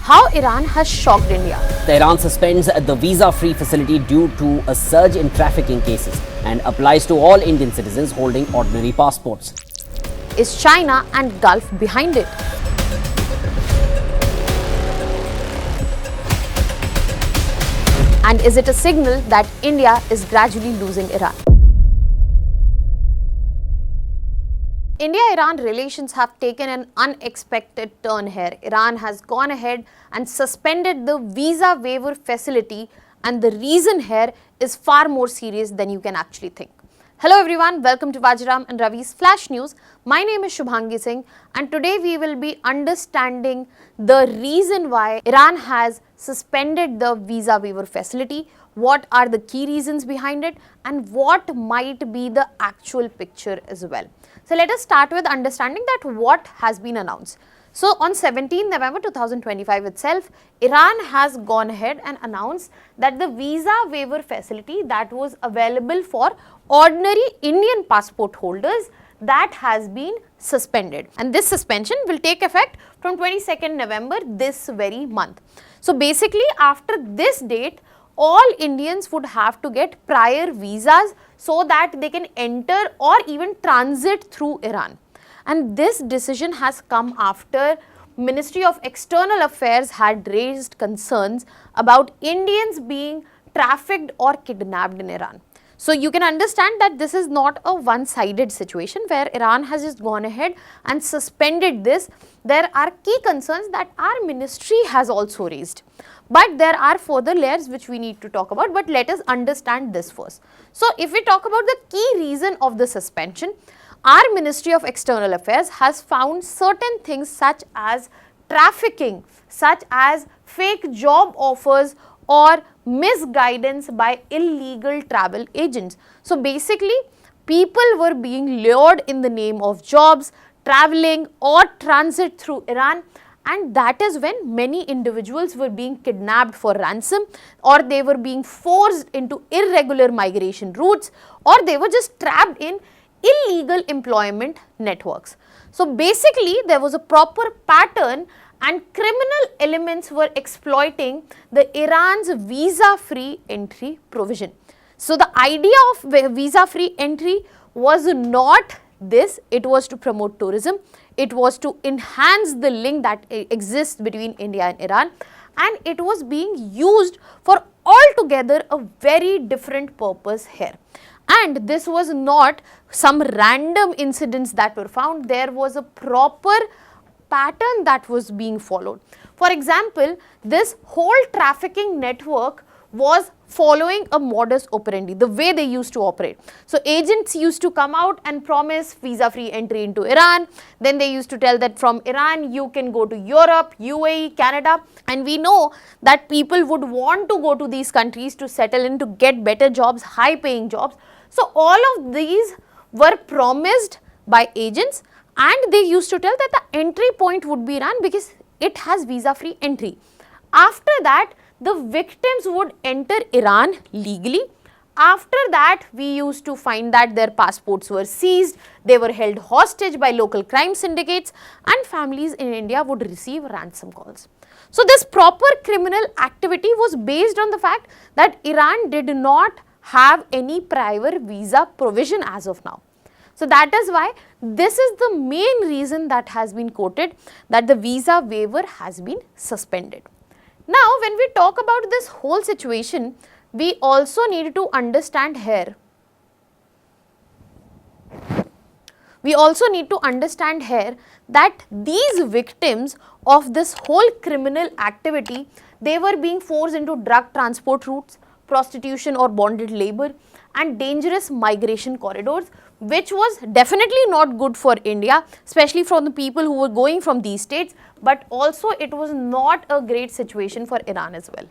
How Iran has shocked India. Iran suspends the visa-free facility due to a surge in trafficking cases and applies to all Indian citizens holding ordinary passports. Is China and Gulf behind it? And is it a signal that India is gradually losing Iran? India-Iran relations have taken an unexpected turn here. Iran has gone ahead and suspended the visa waiver facility, and the reason here is far more serious than you can actually think. Hello everyone, welcome to Vajiram and Ravi's Flash News. My name is Shubhangi Singh and today we will be understanding the reason why Iran has suspended the visa waiver facility, what are the key reasons behind it, and what might be the actual picture as well. So let us start with understanding that what has been announced. So on 17 November 2025 itself, Iran has gone ahead and announced that the visa waiver facility that was available for ordinary Indian passport holders, that has been suspended, and this suspension will take effect from 22nd November this very month. So basically after this date, all Indians would have to get prior visas so that they can enter or even transit through Iran. And this decision has come after Ministry of External Affairs had raised concerns about Indians being trafficked or kidnapped in Iran. So you can understand that this is not a one-sided situation where Iran has just gone ahead and suspended this. There are key concerns that our ministry has also raised. But there are further layers which we need to talk about, but let us understand this first. So if we talk about the key reason of the suspension, our Ministry of External Affairs has found certain things such as trafficking, such as fake job offers or misguidance by illegal travel agents. So basically, people were being lured in the name of jobs, traveling or transit through Iran, and that is when many individuals were being kidnapped for ransom, or they were being forced into irregular migration routes, or they were just trapped in illegal employment networks. So basically, there was a proper pattern and criminal elements were exploiting the Iran's visa-free entry provision. So the idea of visa-free entry was not this, it was to promote tourism, it was to enhance the link that exists between India and Iran, and it was being used for altogether a very different purpose here. And this was not some random incidents that were found, there was a proper pattern that was being followed. For example, this whole trafficking network was following a modus operandi, the way they used to operate. So agents used to come out and promise visa-free entry into Iran. Then they used to tell that from Iran you can go to Europe, UAE, Canada. And we know that people would want to go to these countries to settle in, to get better jobs, high-paying jobs. So all of these were promised by agents, and they used to tell that the entry point would be Iran because it has visa-free entry. After that, the victims would enter Iran legally. After that, we used to find that their passports were seized, they were held hostage by local crime syndicates, and families in India would receive ransom calls. So this proper criminal activity was based on the fact that Iran did not have any prior visa provision as of now. So that is why this is the main reason that has been quoted, that the visa waiver has been suspended. Now, when we talk about this whole situation, we also need to understand here. We also need to understand here that these victims of this whole criminal activity, they were being forced into drug transport routes, prostitution or bonded labor, and dangerous migration corridors, which was definitely not good for India, especially for the people who were going from these states, but also it was not a great situation for Iran as well.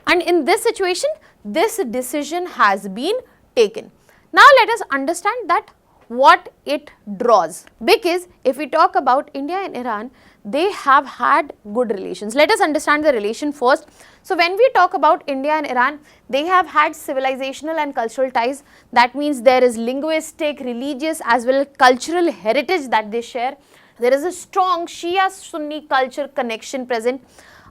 And in this situation, this decision has been taken. Now let us understand that what it draws, because if we talk about India and Iran, they have had good relations. Let us understand the relation first. So when we talk about India and Iran, they have had civilizational and cultural ties. That means there is linguistic, religious as well as cultural heritage that they share. There is a strong Shia-Sunni culture connection present.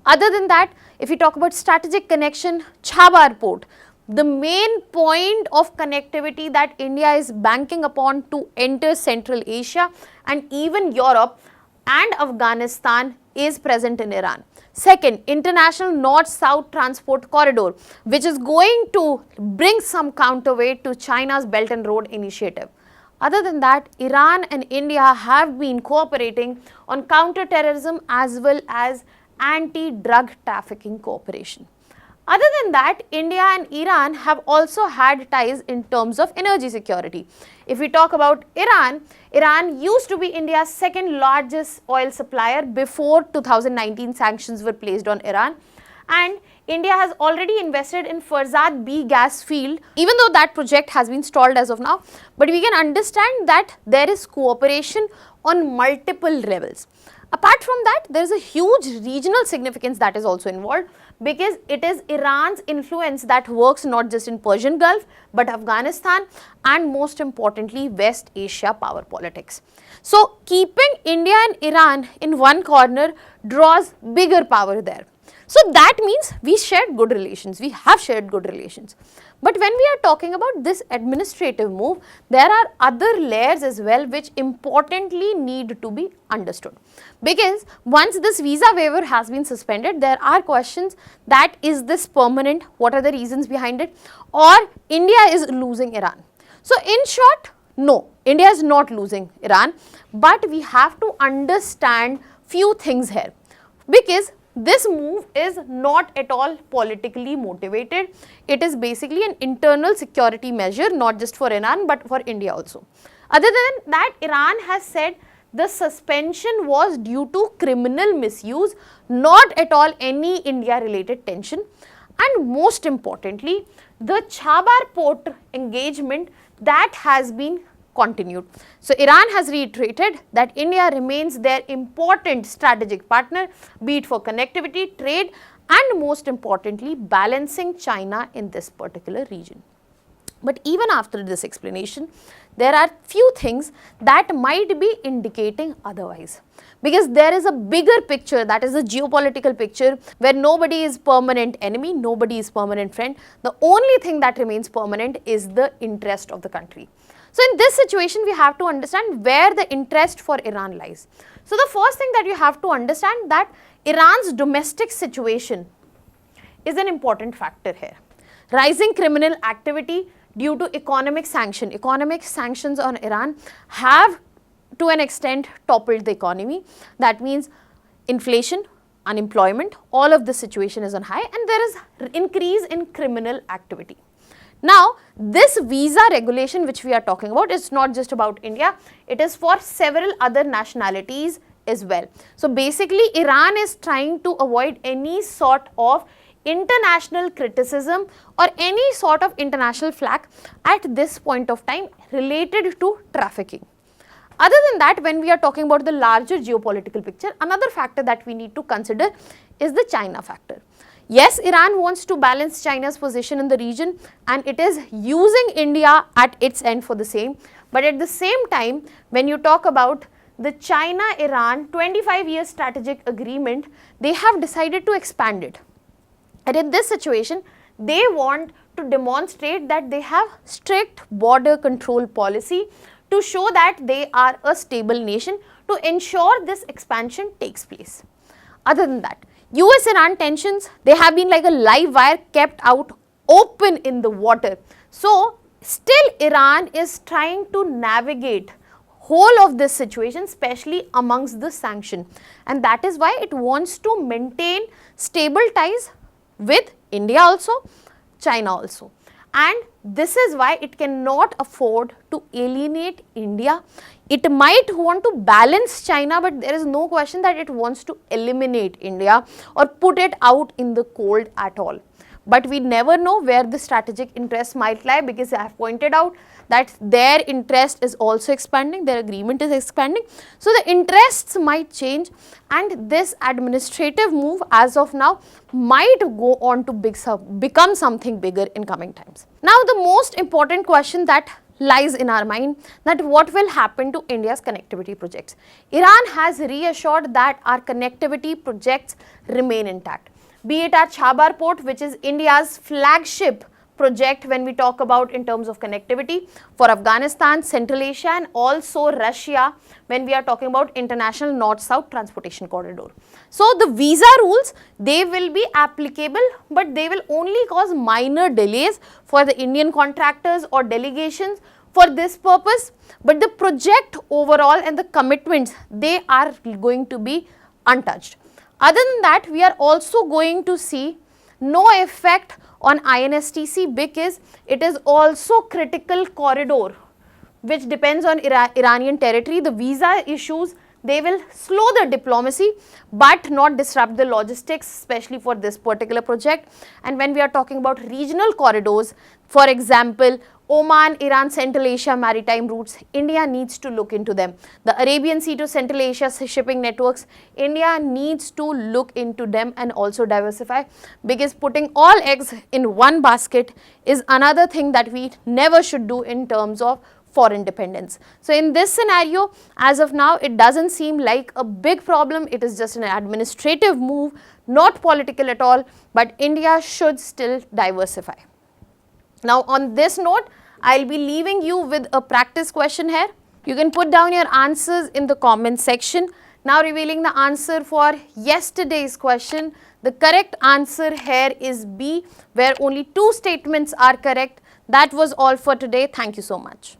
Other than that, if we talk about strategic connection, Chabar port, the main point of connectivity that India is banking upon to enter Central Asia and even Europe and Afghanistan is present in Iran. Second, international north-south transport corridor, which is going to bring some counterweight to China's Belt and Road Initiative. Other than that, Iran and India have been cooperating on counter-terrorism as well as anti-drug trafficking cooperation. Other than that, India and Iran have also had ties in terms of energy security. If we talk about Iran, Iran used to be India's second largest oil supplier before 2019 sanctions were placed on Iran, and India has already invested in Farzad B gas field, even though that project has been stalled as of now. But we can understand that there is cooperation on multiple levels. Apart from that, there is a huge regional significance that is also involved, because it is Iran's influence that works not just in Persian Gulf, but Afghanistan and most importantly West Asia power politics. So keeping India and Iran in one corner draws bigger power there. So that means we shared good relations, we have shared good relations. But when we are talking about this administrative move, there are other layers as well which importantly need to be understood. Because once this visa waiver has been suspended, there are questions that is this permanent, what are the reasons behind it, or India is losing Iran. So in short, no, India is not losing Iran, but we have to understand few things here, because this move is not at all politically motivated. It is basically an internal security measure, not just for Iran but for India also. Other than that, Iran has said the suspension was due to criminal misuse, not at all any India related tension. And most importantly, the Chabar port engagement that has been continued. So Iran has reiterated that India remains their important strategic partner, be it for connectivity, trade, and most importantly balancing China in this particular region. But even after this explanation, there are few things that might be indicating otherwise, because there is a bigger picture, that is a geopolitical picture, where nobody is permanent enemy, nobody is permanent friend. The only thing that remains permanent is the interest of the country. So in this situation, we have to understand where the interest for Iran lies. So the first thing that you have to understand, that Iran's domestic situation is an important factor here. Rising criminal activity due to economic sanctions on Iran have to an extent toppled the economy. That means inflation, unemployment, all of this situation is on high, and there is increase in criminal activity. Now, this visa regulation which we are talking about is not just about India, it is for several other nationalities as well. So basically, Iran is trying to avoid any sort of international criticism or any sort of international flack at this point of time related to trafficking. Other than that, when we are talking about the larger geopolitical picture, another factor that we need to consider is the China factor. Yes, Iran wants to balance China's position in the region, and it is using India at its end for the same. But at the same time, when you talk about the China-Iran 25-year strategic agreement, they have decided to expand it. And in this situation, they want to demonstrate that they have strict border control policy to show that they are a stable nation, to ensure this expansion takes place. Other than that, US-Iran tensions, they have been like a live wire kept out open in the water. So still Iran is trying to navigate whole of this situation, especially amongst the sanction, and that is why it wants to maintain stable ties with India also, China also. And this is why it cannot afford to alienate India. It might want to balance China, but there is no question that it wants to eliminate India or put it out in the cold at all. But we never know where the strategic interest might lie, because I have pointed out that their interest is also expanding, their agreement is expanding. So the interests might change, and this administrative move as of now might go on to become something bigger in coming times. Now the most important question that lies in our mind that what will happen to India's connectivity projects. Iran has reassured that our connectivity projects remain intact. Be it our Chabar port, which is India's flagship project when we talk about in terms of connectivity for Afghanistan, Central Asia and also Russia when we are talking about international north-south transportation corridor. So the visa rules, they will be applicable, but they will only cause minor delays for the Indian contractors or delegations for this purpose, but the project overall and the commitments, they are going to be untouched. Other than that, we are also going to see no effect on INSTC because it is also critical corridor which depends on Iranian territory. The visa issues, they will slow the diplomacy but not disrupt the logistics, especially for this particular project. And when we are talking about regional corridors, for example, Oman, Iran, Central Asia maritime routes, India needs to look into them. The Arabian Sea to Central Asia shipping networks, India needs to look into them and also diversify, because putting all eggs in one basket is another thing that we never should do in terms of foreign dependence. So in this scenario, as of now, it doesn't seem like a big problem. It is just an administrative move, not political at all, but India should still diversify. Now on this note, I'll be leaving you with a practice question here. You can put down your answers in the comment section. Now revealing the answer for yesterday's question. The correct answer here is B, where only 2 statements are correct. That was all for today. Thank you so much.